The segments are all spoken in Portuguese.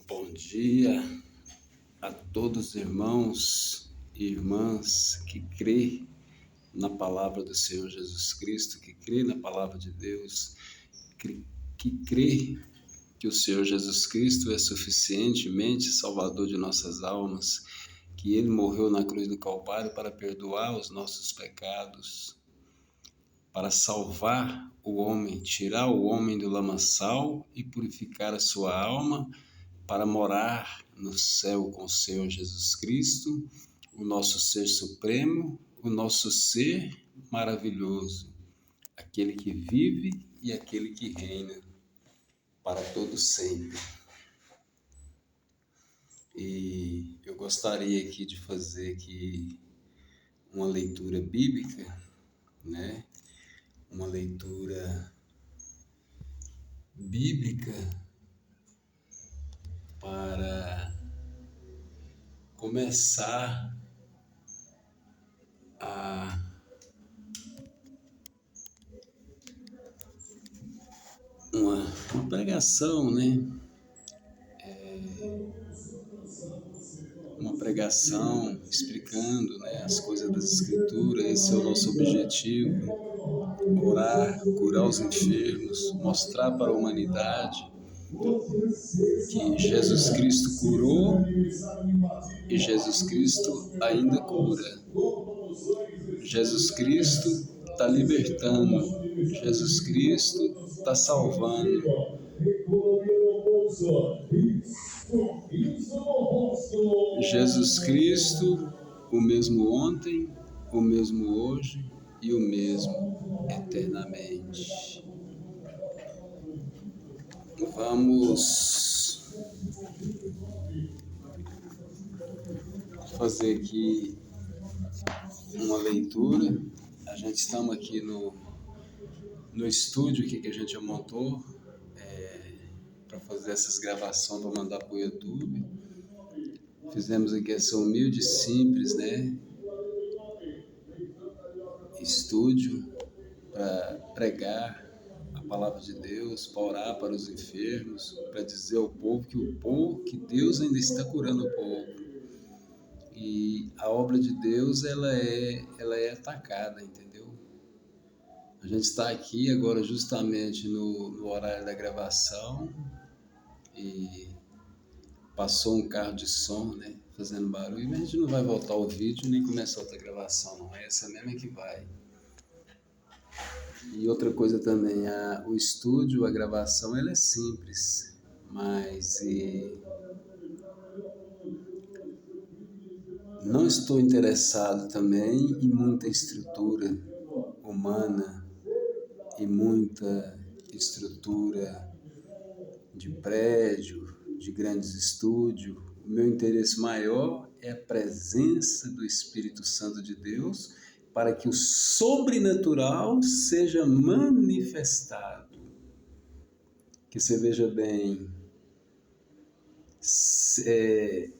Bom dia a todos os irmãos e irmãs que crê na palavra do Senhor Jesus Cristo, que crê na palavra de Deus, que crê que o Senhor Jesus Cristo é suficientemente Salvador de nossas almas, que Ele morreu na cruz do Calvário para perdoar os nossos pecados, para salvar o homem, tirar o homem do lamaçal e purificar a sua alma, para morar no céu com o Senhor Jesus Cristo, o nosso ser supremo, o nosso ser maravilhoso, aquele que vive e aquele que reina para todo sempre. E eu gostaria aqui de fazer aqui uma leitura bíblica, né? Uma leitura bíblica para começar uma pregação, né? Uma pregação explicando, né, as coisas das Escrituras. Esse é o nosso objetivo: orar, curar os enfermos, mostrar para a humanidade que Jesus Cristo curou e Jesus Cristo ainda cura. Jesus Cristo está libertando, Jesus Cristo está salvando. Jesus Cristo, o mesmo ontem, o mesmo hoje e o mesmo eternamente. Vamos fazer aqui uma leitura. A gente estamos aqui no estúdio aqui que a gente montou para fazer essas gravações para mandar para o YouTube. Fizemos aqui essa humilde e simples, né, estúdio para pregar a palavra de Deus, para orar para os enfermos, para dizer ao povo que Deus ainda está curando o povo. E a obra de Deus ela é atacada, entendeu? A gente está aqui agora justamente no horário da gravação e passou um carro de som, né, fazendo barulho, mas a gente não vai voltar o vídeo nem começar outra gravação, não. Essa mesmo é que vai. E outra coisa também, o estúdio, a gravação, ela é simples, mas não estou interessado também em muita estrutura humana e muita estrutura de prédio, de grandes estúdios. O meu interesse maior é a presença do Espírito Santo de Deus para que o sobrenatural seja manifestado. Que você veja bem, sem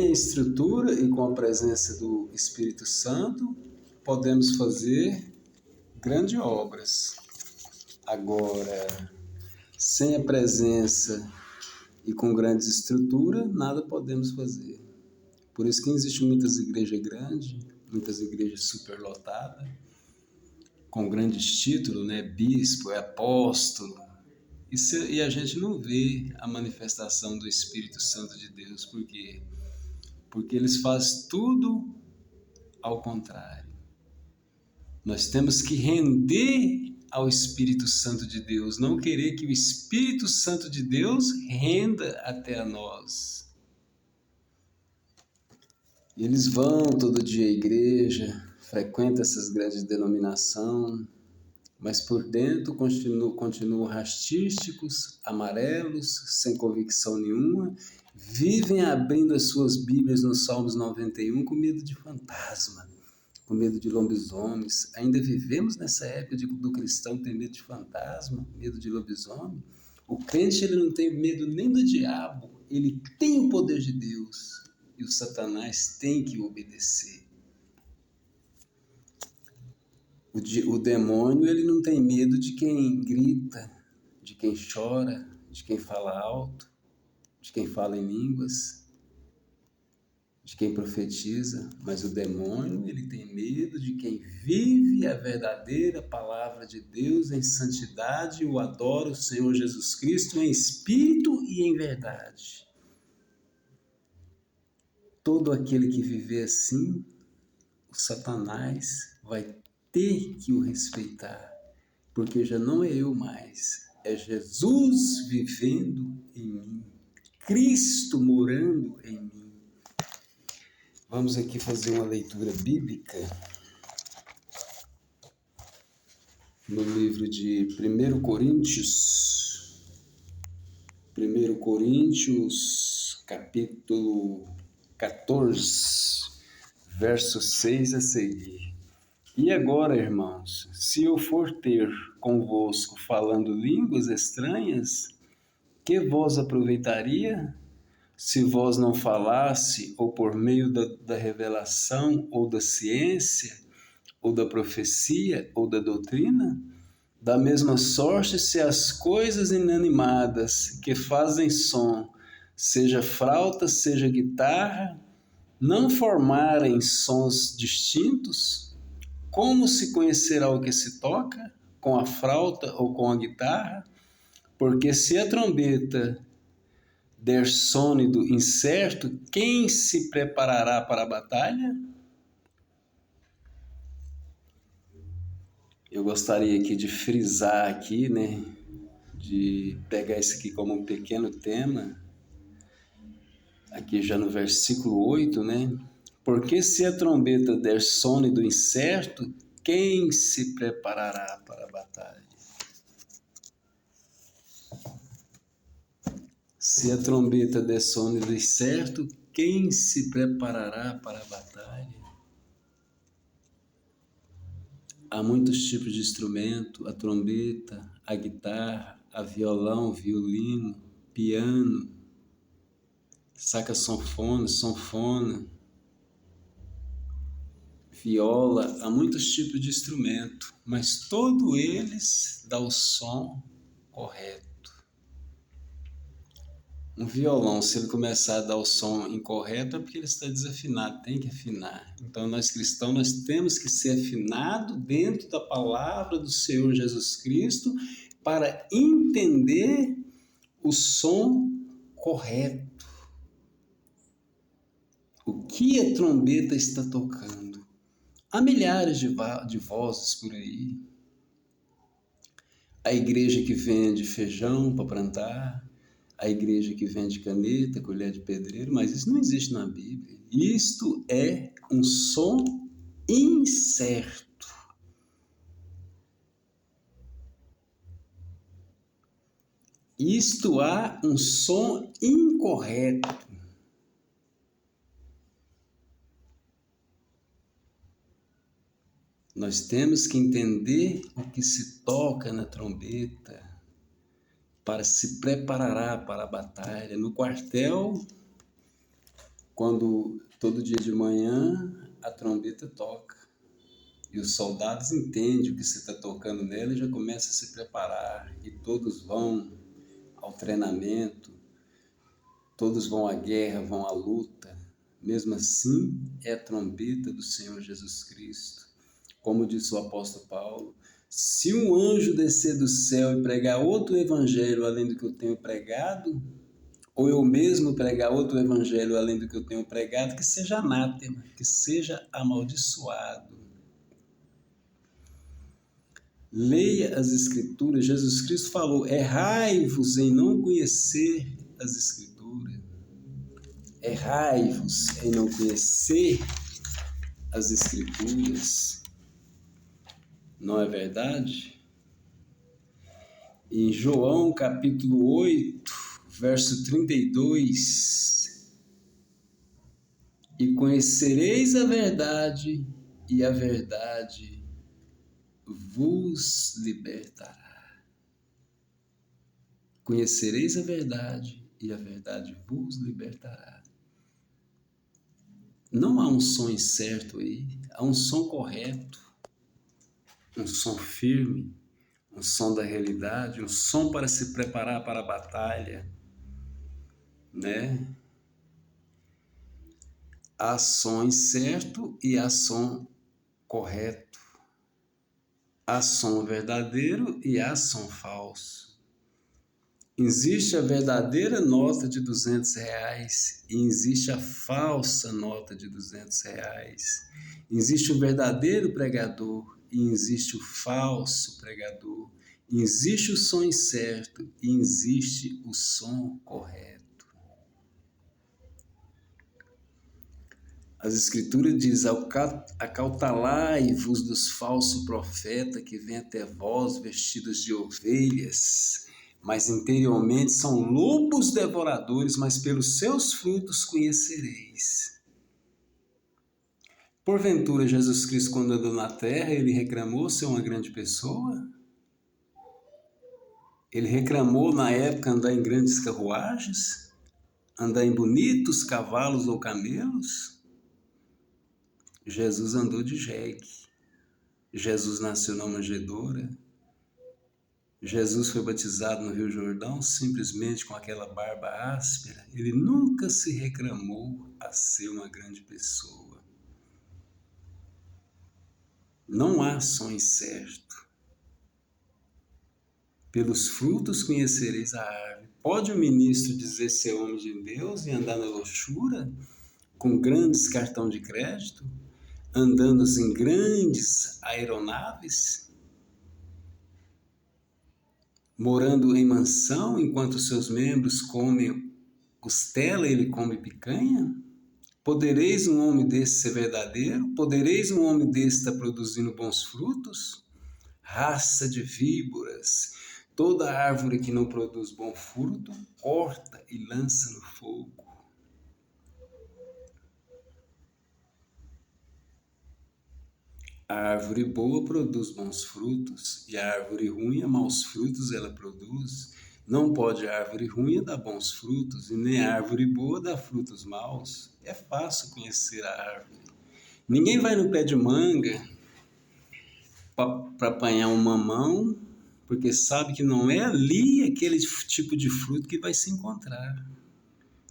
a estrutura e com a presença do Espírito Santo, podemos fazer grandes obras. Agora, sem a presença e com grandes estruturas, nada podemos fazer. Por isso que existem muitas igrejas grandes, muitas igrejas superlotadas, com grandes títulos, né? Bispo, apóstolo. E a gente não vê a manifestação do Espírito Santo de Deus. Por quê? Porque eles fazem tudo ao contrário. Nós temos que render ao Espírito Santo de Deus, não querer que o Espírito Santo de Deus renda até a nós. Eles vão todo dia à igreja, frequentam essas grandes denominações, mas por dentro continuam rastísticos, amarelos, sem convicção nenhuma, vivem abrindo as suas Bíblias no Salmos 91 com medo de fantasma, com medo de lobisomens. Ainda vivemos nessa época do cristão ter medo de fantasma, medo de lobisomem. O crente ele não tem medo nem do diabo, ele tem o poder de Deus e o Satanás tem que obedecer. O demônio ele não tem medo de quem grita, de quem chora, de quem fala alto, de quem fala em línguas, de quem profetiza, mas o demônio, ele tem medo de quem vive a verdadeira palavra de Deus em santidade e o adora o Senhor Jesus Cristo em espírito e em verdade. Todo aquele que viver assim, o Satanás vai ter que o respeitar, porque já não é eu mais, é Jesus vivendo em mim, Cristo morando em mim. Vamos aqui fazer uma leitura bíblica no livro de 1 Coríntios, capítulo 14, verso 6 a seguir. E agora, irmãos, se eu for ter convosco falando línguas estranhas, que vos aproveitaria? Se vós não falasse, ou por meio da revelação, ou da ciência, ou da profecia, ou da doutrina? Da mesma sorte, se as coisas inanimadas que fazem som, seja flauta, seja guitarra, não formarem sons distintos, como se conhecerá o que se toca, com a flauta ou com a guitarra? Porque se a trombeta der sônido incerto, quem se preparará para a batalha? Eu gostaria aqui de frisar aqui, né, de pegar isso aqui como um pequeno tema, aqui já no versículo 8, né? Porque se a trombeta der sônido incerto, quem se preparará para a batalha? Se a trombeta der sônido incerto, quem se preparará para a batalha? Há muitos tipos de instrumento, a trombeta, a guitarra, a violão, violino, piano, sanfona, viola, há muitos tipos de instrumento, mas todos eles dão o som correto. Um violão, se ele começar a dar o som incorreto, é porque ele está desafinado, tem que afinar. Então, nós cristãos, nós temos que ser afinados dentro da palavra do Senhor Jesus Cristo para entender o som correto. O que a trombeta está tocando? Há milhares de vozes por aí. A igreja que vende feijão para plantar, a igreja que vende caneta, colher de pedreiro, mas isso não existe na Bíblia. Isto é um som incerto. Isto há um som incorreto. Nós temos que entender o que se toca na trombeta para se preparar para a batalha. No quartel, quando todo dia de manhã a trombeta toca e os soldados entendem o que você está tocando nela e já começam a se preparar, e todos vão ao treinamento, todos vão à guerra, vão à luta. Mesmo assim, é a trombeta do Senhor Jesus Cristo. Como disse o apóstolo Paulo, se um anjo descer do céu e pregar outro evangelho além do que eu tenho pregado, ou eu mesmo pregar outro evangelho além do que eu tenho pregado, que seja anátema, que seja amaldiçoado. Leia as Escrituras. Jesus Cristo falou: errai-vos em não conhecer as Escrituras. Errai-vos em não conhecer as Escrituras. Não é verdade? Em João capítulo 8, verso 32, e conhecereis a verdade, e a verdade vos libertará. Conhecereis a verdade, e a verdade vos libertará. Não há um som incerto aí, há um som correto, um som firme, um som da realidade, um som para se preparar para a batalha, né? Há som certo e há som correto. Há som verdadeiro e há som falso. Existe a verdadeira nota de R$ 200 e existe a falsa nota de R$ 200. Existe o verdadeiro pregador e existe o falso pregador. Existe o som certo e existe o som correto. As Escrituras dizem: acautelai-vos dos falsos profetas que vêm até vós vestidos de ovelhas, mas interiormente são lobos devoradores, mas pelos seus frutos conhecereis. Porventura, Jesus Cristo, quando andou na terra, ele reclamou ser uma grande pessoa? Ele reclamou na época andar em grandes carruagens? Andar em bonitos cavalos ou camelos? Jesus andou de jegue. Jesus nasceu na manjedoura. Jesus foi batizado no Rio Jordão simplesmente com aquela barba áspera. Ele nunca se reclamou a ser uma grande pessoa. Não há som certo. Pelos frutos conhecereis a árvore. Pode o ministro dizer ser homem de Deus e andar na luxúria, com grandes cartões de crédito, andando em grandes aeronaves, morando em mansão enquanto seus membros comem costela e ele come picanha? Podereis um homem desse ser verdadeiro? Podereis um homem desse estar produzindo bons frutos? Raça de víboras! Toda árvore que não produz bom fruto, corta e lança no fogo. A árvore boa produz bons frutos, e a árvore ruim, maus frutos ela produz. Não pode a árvore ruim dar bons frutos, e nem a árvore boa dar frutos maus. É fácil conhecer a árvore. Ninguém vai no pé de manga para apanhar um mamão, porque sabe que não é ali aquele tipo de fruto que vai se encontrar.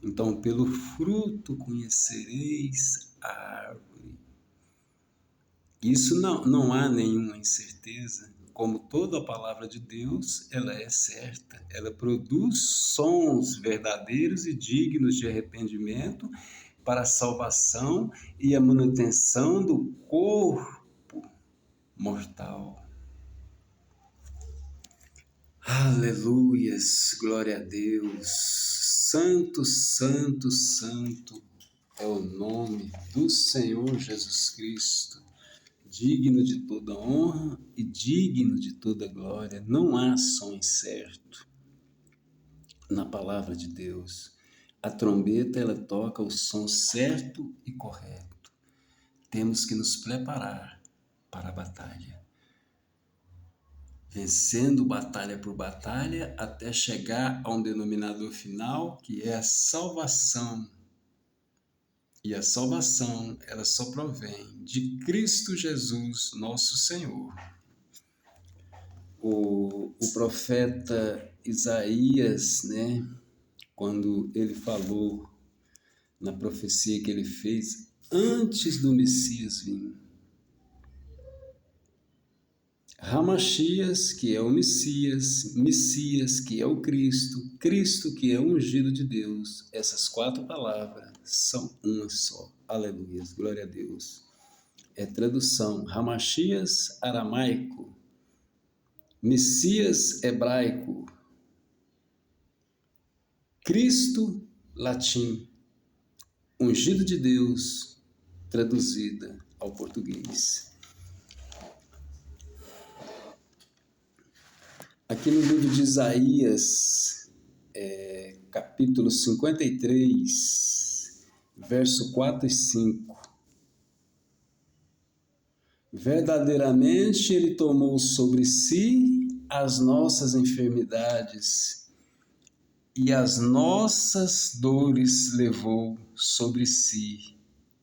Então, pelo fruto conhecereis a árvore. Isso não há nenhuma incerteza. Como toda a palavra de Deus, ela é certa. Ela produz sons verdadeiros e dignos de arrependimento para a salvação e a manutenção do corpo mortal. Aleluias, glória a Deus. Santo, santo, santo é o nome do Senhor Jesus Cristo. Digno de toda honra e digno de toda glória. Não há som incerto na palavra de Deus. A trombeta, ela toca o som certo e correto. Temos que nos preparar para a batalha. Vencendo batalha por batalha até chegar a um denominador final, que é a salvação. E a salvação, ela só provém de Cristo Jesus, nosso Senhor. O profeta Isaías, né, quando ele falou na profecia que ele fez antes do Messias vir, Ramachias, que é o Messias, Messias, que é o Cristo, Cristo, que é o ungido de Deus. Essas 4 palavras são uma só. Aleluia, glória a Deus. É tradução. Ramachias, aramaico. Messias, hebraico. Cristo, latim. Ungido de Deus, traduzida ao português. Aqui no livro de Isaías, capítulo 53, verso 4 e 5. Verdadeiramente ele tomou sobre si as nossas enfermidades e as nossas dores levou sobre si,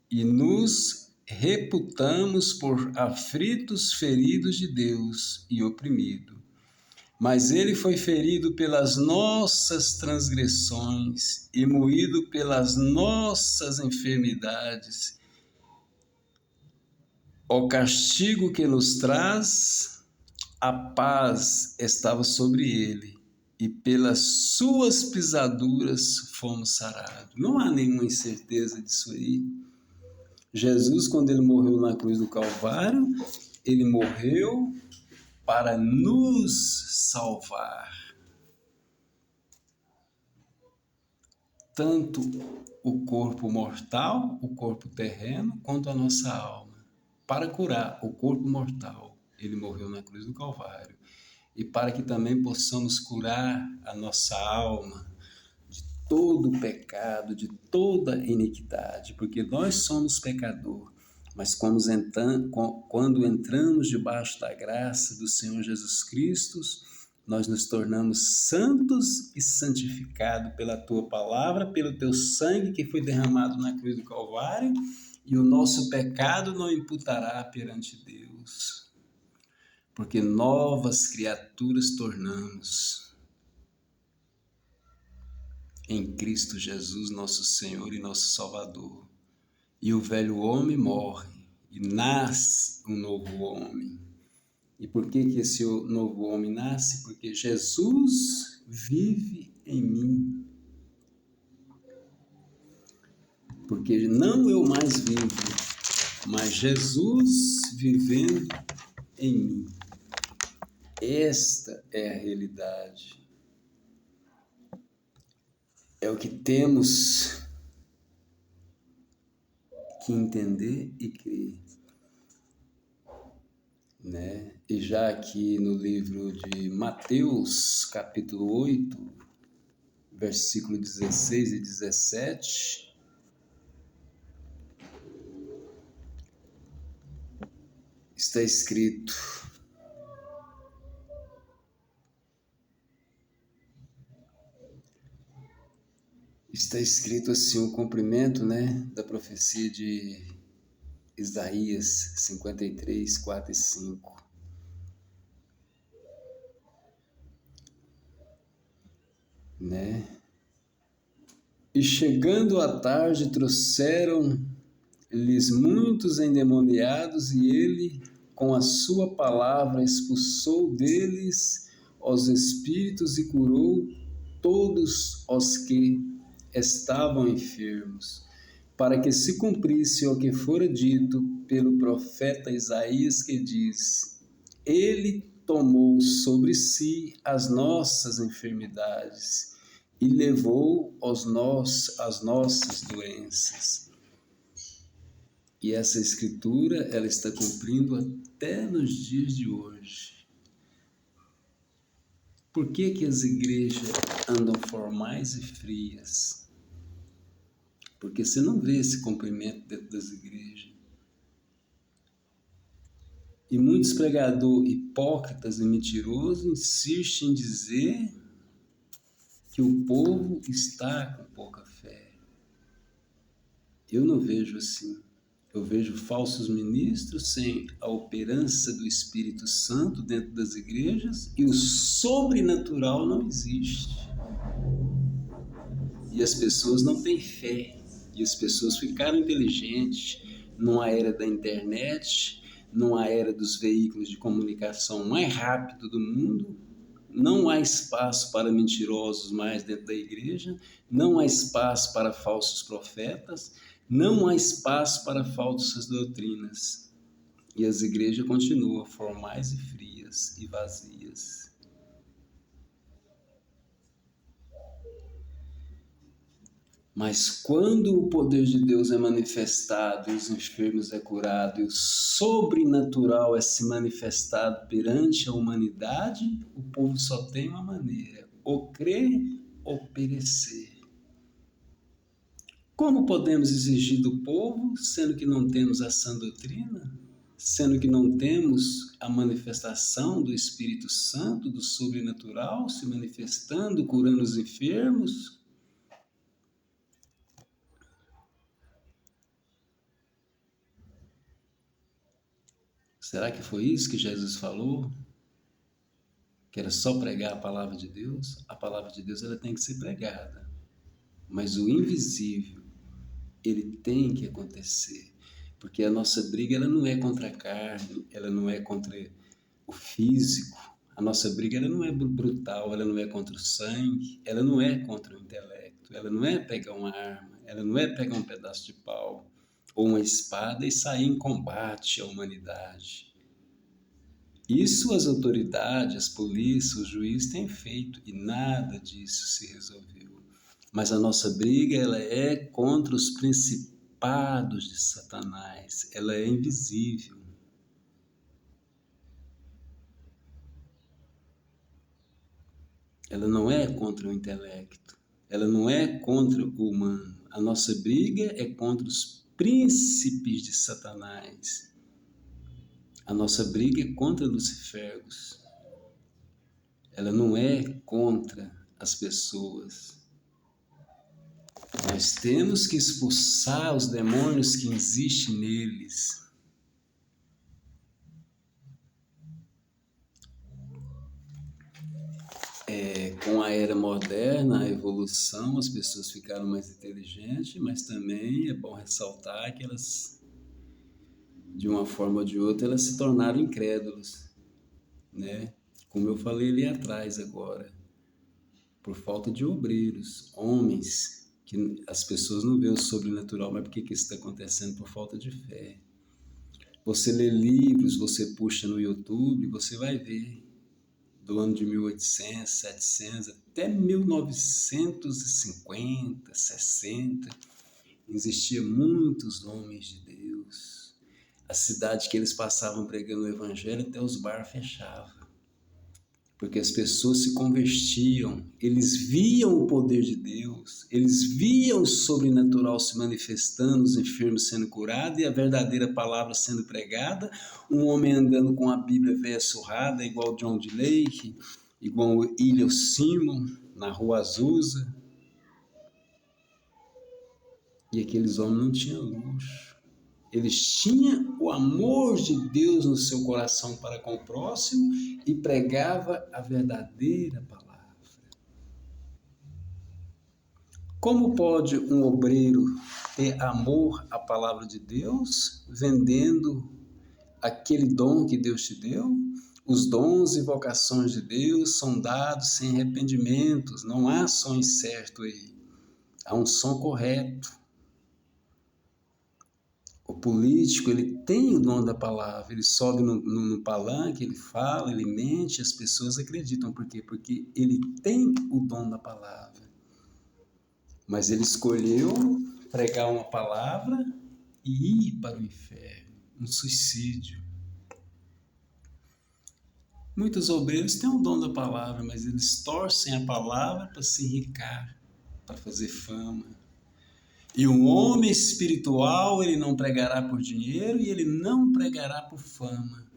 e nos reputamos por aflitos, feridos de Deus e oprimido. Mas ele foi ferido pelas nossas transgressões e moído pelas nossas enfermidades. O castigo que nos traz a paz estava sobre ele, e pelas suas pisaduras fomos sarados. Não há nenhuma incerteza disso aí. Jesus, quando ele morreu na cruz do Calvário, ele morreu para nos salvar. Tanto o corpo mortal, o corpo terreno, quanto a nossa alma. Para curar o corpo mortal, ele morreu na cruz do Calvário. E para que também possamos curar a nossa alma de todo pecado, de toda iniquidade, porque nós somos pecadores, mas quando entramos debaixo da graça do Senhor Jesus Cristo, nós nos tornamos santos e santificados pela Tua palavra, pelo Teu sangue que foi derramado na cruz do Calvário, e o nosso pecado não imputará perante Deus. Porque novas criaturas tornamos em Cristo Jesus, nosso Senhor e nosso Salvador. E o velho homem morre e nasce um novo homem. E por que esse novo homem nasce? Porque Jesus vive em mim. Porque não eu mais vivo, mas Jesus vivendo em mim. Esta é a realidade. É o que temos que entender e crer, né? E já aqui no livro de Mateus, capítulo 8, versículo 16 e 17, está escrito: assim o cumprimento, né, da profecia de Isaías 53, 4 e 5. Né? E chegando à tarde trouxeram-lhes muitos endemoniados, e ele, com a sua palavra, expulsou deles os espíritos e curou todos os que estavam enfermos, para que se cumprisse o que fora dito pelo profeta Isaías, que diz: Ele tomou sobre si as nossas enfermidades e levou as nossas doenças. E essa escritura, ela está cumprindo até nos dias de hoje. Por que as igrejas andam formais e frias? Porque você não vê esse cumprimento dentro das igrejas. E muitos pregadores hipócritas e mentirosos insistem em dizer que o povo está com pouca fé. Eu não vejo assim. Eu vejo falsos ministros sem a operância do Espírito Santo dentro das igrejas, e o sobrenatural não existe. E as pessoas não têm fé. E as pessoas ficaram inteligentes numa era da internet, numa era dos veículos de comunicação mais rápido do mundo. Não há espaço para mentirosos mais dentro da igreja, não há espaço para falsos profetas, não há espaço para falsas doutrinas. E as igrejas continuam formais e frias e vazias. Mas quando o poder de Deus é manifestado e os enfermos é curado e o sobrenatural é se manifestado perante a humanidade, o povo só tem uma maneira: ou crer ou perecer. Como podemos exigir do povo, sendo que não temos a sã doutrina? Sendo que não temos a manifestação do Espírito Santo, do sobrenatural, se manifestando, curando os enfermos? Será que foi isso que Jesus falou? que era só pregar a palavra de Deus ela tem que ser pregada. Mas o invisível, ele tem que acontecer. Porque a nossa briga, ela não é contra a carne, ela não é contra o físico. A nossa briga, ela não é brutal, ela não é contra o sangue, ela não é contra o intelecto, ela não é pegar uma arma, ela não é pegar um pedaço de pau ou uma espada e sair em combate à humanidade. Isso as autoridades, as polícias, os juízes têm feito e nada disso se resolveu. Mas a nossa briga, ela é contra os principados de Satanás, ela é invisível. Ela não é contra o intelecto, ela não é contra o humano. A nossa briga é contra os príncipes de Satanás. A nossa briga é contra Luciférgos. Ela não é contra as pessoas. Nós temos que expulsar os demônios que existem neles. Com a era moderna, a evolução, as pessoas ficaram mais inteligentes, mas também é bom ressaltar que elas, de uma forma ou de outra, elas se tornaram incrédulos, né? Como eu falei ali atrás agora, por falta de obreiros, homens, que as pessoas não veem o sobrenatural, mas por que isso está acontecendo? Por falta de fé. Você lê livros, você puxa no YouTube, você vai ver, do ano de 1800, 700 até 1950, 60, existiam muitos homens de Deus. A cidade que eles passavam pregando o evangelho, até os bares fechavam. Porque as pessoas se convertiam, eles viam o poder de Deus, eles viam o sobrenatural se manifestando, os enfermos sendo curados e a verdadeira palavra sendo pregada, um homem andando com a Bíblia velha surrada, igual John D. Lake, igual William Simon, na Rua Azusa. E aqueles homens não tinham luxo. Eles tinham o amor de Deus no seu coração para com o próximo e pregava a verdadeira palavra. Como pode um obreiro ter amor à palavra de Deus vendendo aquele dom que Deus te deu? Os dons e vocações de Deus são dados sem arrependimentos, não há som incerto aí, há um som correto. O político, ele tem o dom da palavra, ele sobe no palanque, ele fala, ele mente, as pessoas acreditam. Por quê? Porque ele tem o dom da palavra. Mas ele escolheu pregar uma palavra e ir para o inferno, um suicídio. Muitos obreiros têm o dom da palavra, mas eles torcem a palavra para se enricar, para fazer fama. E um homem espiritual, ele não pregará por dinheiro e ele não pregará por fama,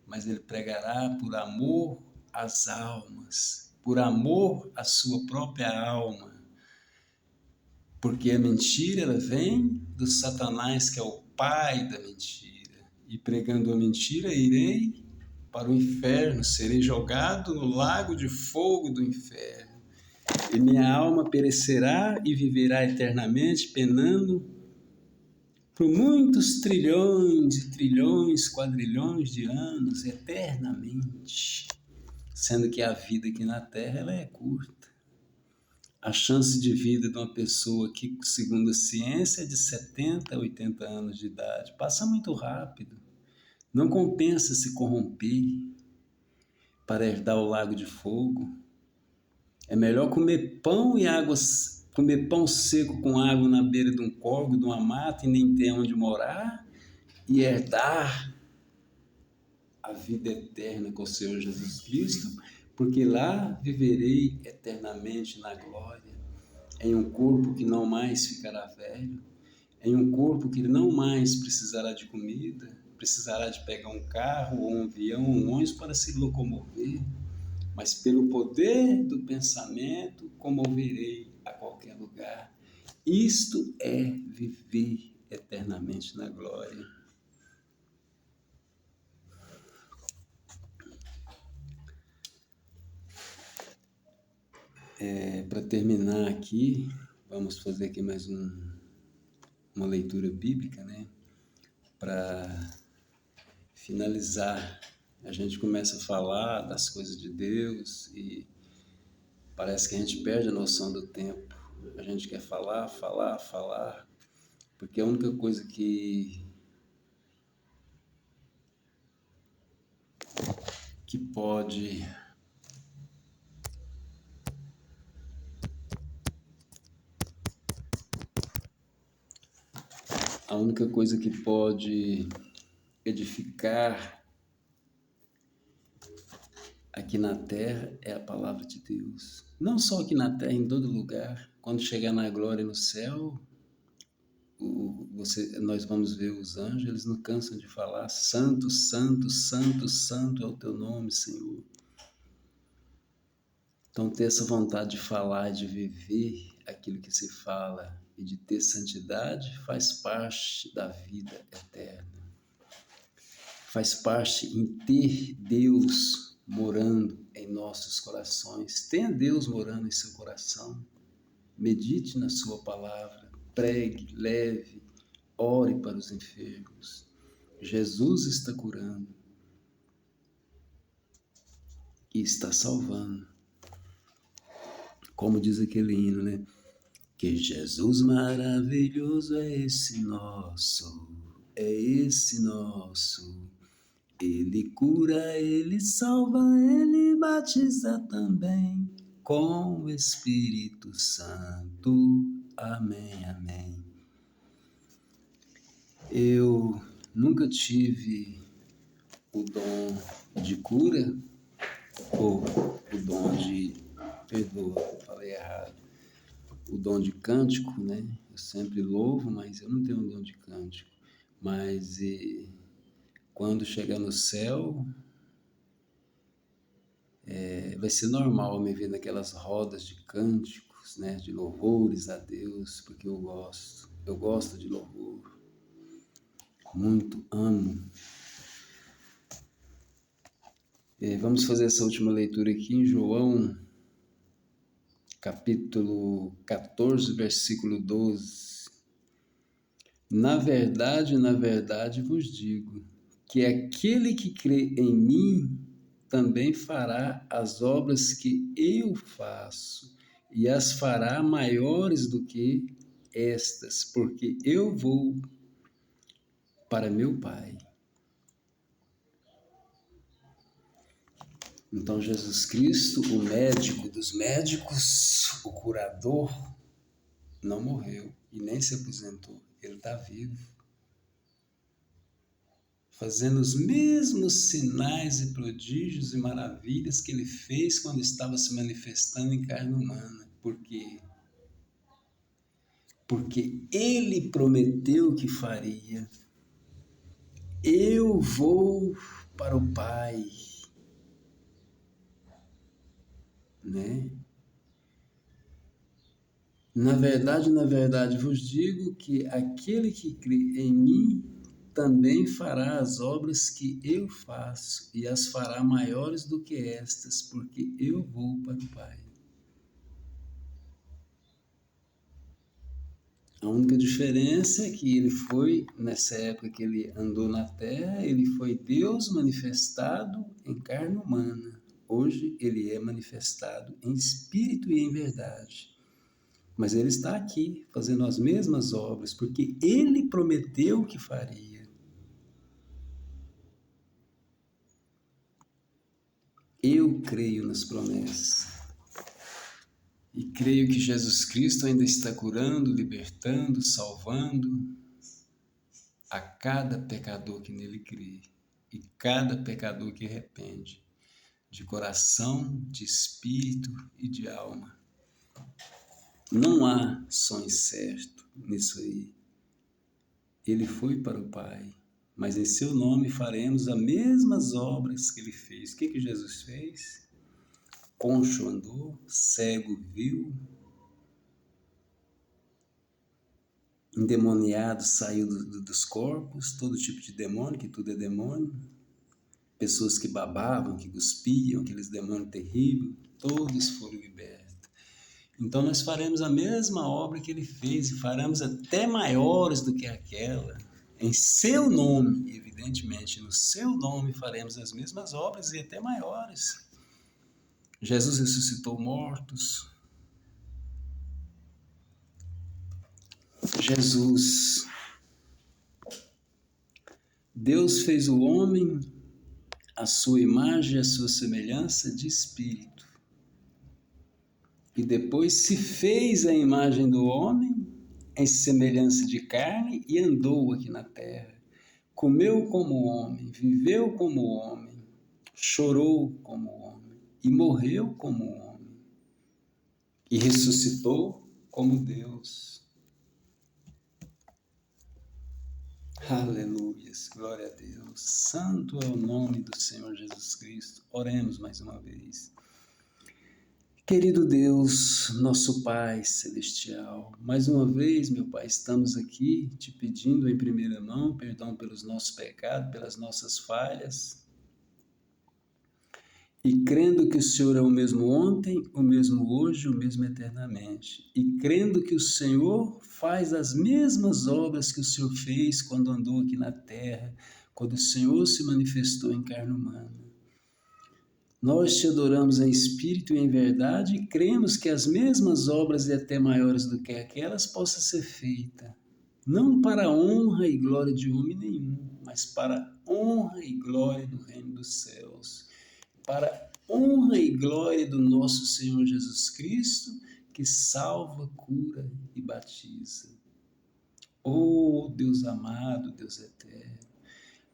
mas ele pregará por amor às almas, por amor à sua própria alma. Porque a mentira, ela vem do Satanás, que é o pai da mentira. E pregando a mentira, irei para o inferno, serei jogado no lago de fogo do inferno. E minha alma perecerá e viverá eternamente, penando por muitos trilhões e trilhões, quadrilhões de anos, eternamente. Sendo que a vida aqui na Terra, ela é curta. A chance de vida de uma pessoa que, segundo a ciência, é de 70 a 80 anos de idade. Passa muito rápido. Não compensa se corromper para herdar o lago de fogo. É melhor comer pão e águas, comer pão seco com água na beira de um córrego, de uma mata e nem ter onde morar, e herdar a vida eterna com o Senhor Jesus Cristo, porque lá viverei eternamente na glória, em um corpo que não mais ficará velho, em um corpo que não mais precisará de comida, precisará de pegar um carro ou um avião, um ônibus para se locomover, mas pelo poder do pensamento comoverei a qualquer lugar. Isto é viver eternamente na glória. Para terminar aqui, vamos fazer aqui mais uma leitura bíblica, né? Para finalizar, a gente começa a falar das coisas de Deus e parece que a gente perde a noção do tempo. A gente quer falar, falar, falar, porque a única coisa que pode edificar aqui na terra é a palavra de Deus. Não só aqui na terra, em todo lugar. Quando chegar na glória no céu, nós vamos ver os anjos, eles não cansam de falar: Santo, Santo, Santo, Santo é o teu nome, Senhor. Então, ter essa vontade de falar, de viver aquilo que se fala e de ter santidade faz parte da vida eterna. Faz parte em ter Deus morando em nossos corações. Tenha Deus morando em seu coração. Medite na sua palavra, pregue, leve, ore para os enfermos. Jesus está curando e está salvando. Como diz aquele hino, né? Que Jesus maravilhoso é esse nosso, é esse nosso. Ele cura, ele salva, ele batiza também com o Espírito Santo. Amém, amém. Eu nunca tive o dom de cura, ou o dom de, perdoa, falei errado, o dom de cântico, né? Eu sempre louvo, mas eu não tenho o dom de cântico. Mas quando chegar no céu, vai ser normal me ver naquelas rodas de cânticos, né? De louvores a Deus, porque eu gosto de louvor, muito amo. Vamos fazer essa última leitura aqui em João, capítulo 14, versículo 12. Na verdade vos digo, que aquele que crê em mim também fará as obras que eu faço, e as fará maiores do que estas, porque eu vou para meu Pai. Então, Jesus Cristo, o médico dos médicos, o curador, não morreu e nem se aposentou. Ele está vivo, fazendo os mesmos sinais e prodígios e maravilhas que ele fez quando estava se manifestando em carne humana. Por quê? Porque ele prometeu que faria. Eu vou para o Pai, né? Na verdade vos digo que aquele que crê em mim também fará as obras que eu faço e as fará maiores do que estas, porque eu vou para o Pai. A única diferença é que ele foi, nessa época que ele andou na terra, ele foi Deus manifestado em carne humana. Hoje ele é manifestado em espírito e em verdade. Mas ele está aqui fazendo as mesmas obras, porque ele prometeu que faria. Eu creio nas promessas. E creio que Jesus Cristo ainda está curando, libertando, salvando a cada pecador que nele crê. E cada pecador que arrepende, de coração, de espírito e de alma. Não há som incerto nisso aí. Ele foi para o Pai, mas em seu nome faremos as mesmas obras que ele fez. O que Jesus fez? Concho andou, cego viu, endemoniado saiu dos corpos, todo tipo de demônio, que tudo é demônio, pessoas que babavam, que cuspiam, aqueles demônios terríveis, todos foram libertos. Então nós faremos a mesma obra que ele fez e faremos até maiores do que aquela. Em seu nome, evidentemente, no seu nome faremos as mesmas obras e até maiores. Jesus ressuscitou mortos. Deus fez o homem à sua imagem e à sua semelhança de espírito. E depois se fez a imagem do homem em semelhança de carne e andou aqui na terra. Comeu como homem, viveu como homem, chorou como homem e morreu como homem. E ressuscitou como Deus. Aleluia, glória a Deus. Santo é o nome do Senhor Jesus Cristo. Oremos mais uma vez. Querido Deus, nosso Pai Celestial, mais uma vez, meu Pai, estamos aqui te pedindo em primeira mão perdão pelos nossos pecados, pelas nossas falhas, e crendo que o Senhor é o mesmo ontem, o mesmo hoje, o mesmo eternamente, e crendo que o Senhor faz as mesmas obras que o Senhor fez quando andou aqui na terra, quando o Senhor se manifestou em carne humana. Nós te adoramos em espírito e em verdade e cremos que as mesmas obras e até maiores do que aquelas possam ser feitas, não para a honra e glória de homem nenhum, mas para a honra e glória do reino dos céus, para a honra e glória do nosso Senhor Jesus Cristo, que salva, cura e batiza. Oh, Deus amado, Deus eterno,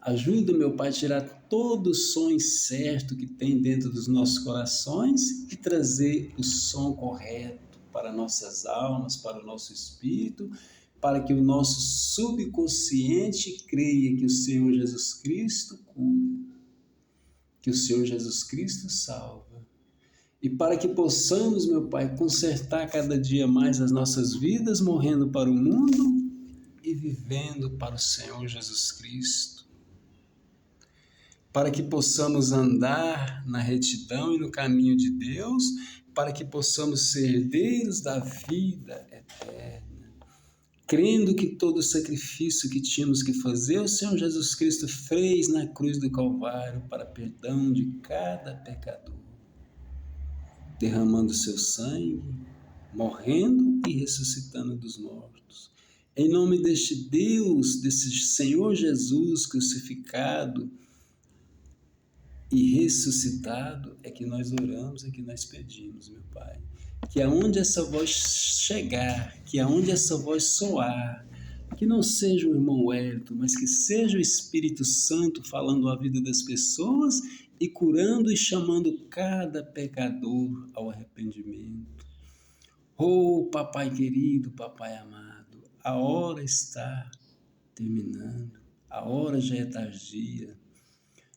ajuda, meu Pai, a tirar todo o som incerto que tem dentro dos nossos corações e trazer o som correto para nossas almas, para o nosso espírito, para que o nosso subconsciente creia que o Senhor Jesus Cristo cura, que o Senhor Jesus Cristo salva. E para que possamos, meu Pai, consertar cada dia mais as nossas vidas, morrendo para o mundo e vivendo para o Senhor Jesus Cristo. Para que possamos andar na retidão e no caminho de Deus, para que possamos ser herdeiros da vida eterna. Crendo que todo o sacrifício que tínhamos que fazer, o Senhor Jesus Cristo fez na cruz do Calvário para perdão de cada pecador, derramando seu sangue, morrendo e ressuscitando dos mortos. Em nome deste Deus, desse Senhor Jesus crucificado e ressuscitado, é que nós oramos, é que nós pedimos, meu Pai. Que aonde essa voz chegar, que aonde essa voz soar, que não seja o irmão Wellington, mas que seja o Espírito Santo falando a vida das pessoas e curando e chamando cada pecador ao arrependimento. Oh, papai querido, papai amado, a hora está terminando, a hora já é tardia.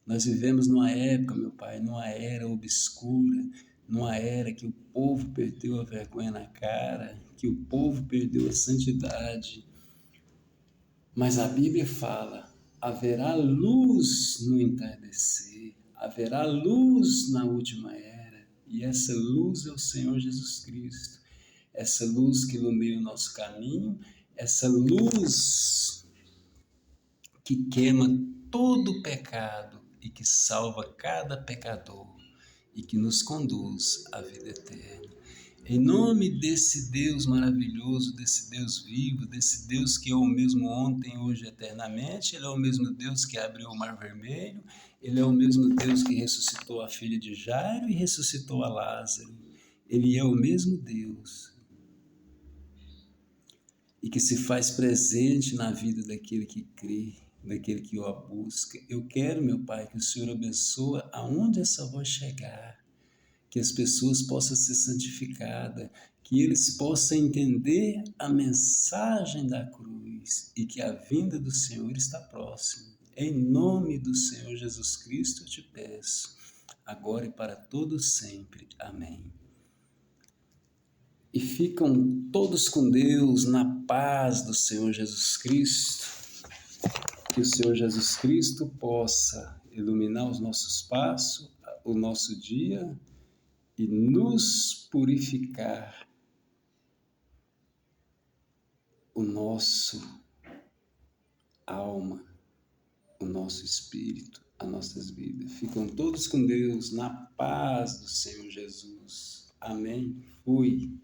Nós vivemos numa época, meu Pai, numa era obscura, numa era que o povo perdeu a vergonha na cara, que o povo perdeu a santidade. Mas a Bíblia fala, haverá luz no entardecer, haverá luz na última era, e essa luz é o Senhor Jesus Cristo. Essa luz que ilumina o nosso caminho, essa luz que queima todo o pecado e que salva cada pecador e que nos conduz à vida eterna. Em nome desse Deus maravilhoso, desse Deus vivo, desse Deus que é o mesmo ontem, hoje e eternamente, Ele é o mesmo Deus que abriu o Mar Vermelho, Ele é o mesmo Deus que ressuscitou a filha de Jairo e ressuscitou a Lázaro. Ele é o mesmo Deus e que se faz presente na vida daquele que crê, daquele que o busca. Eu quero, meu Pai, que o Senhor abençoe aonde essa voz chegar, que as pessoas possam ser santificadas, que eles possam entender a mensagem da cruz e que a vinda do Senhor está próxima. Em nome do Senhor Jesus Cristo eu te peço, agora e para todos sempre. Amém. E ficam todos com Deus, na paz do Senhor Jesus Cristo. Que o Senhor Jesus Cristo possa iluminar os nossos passos, o nosso dia e nos purificar o nosso alma, o nosso espírito, as nossas vidas. Ficam todos com Deus, na paz do Senhor Jesus. Amém. Fui.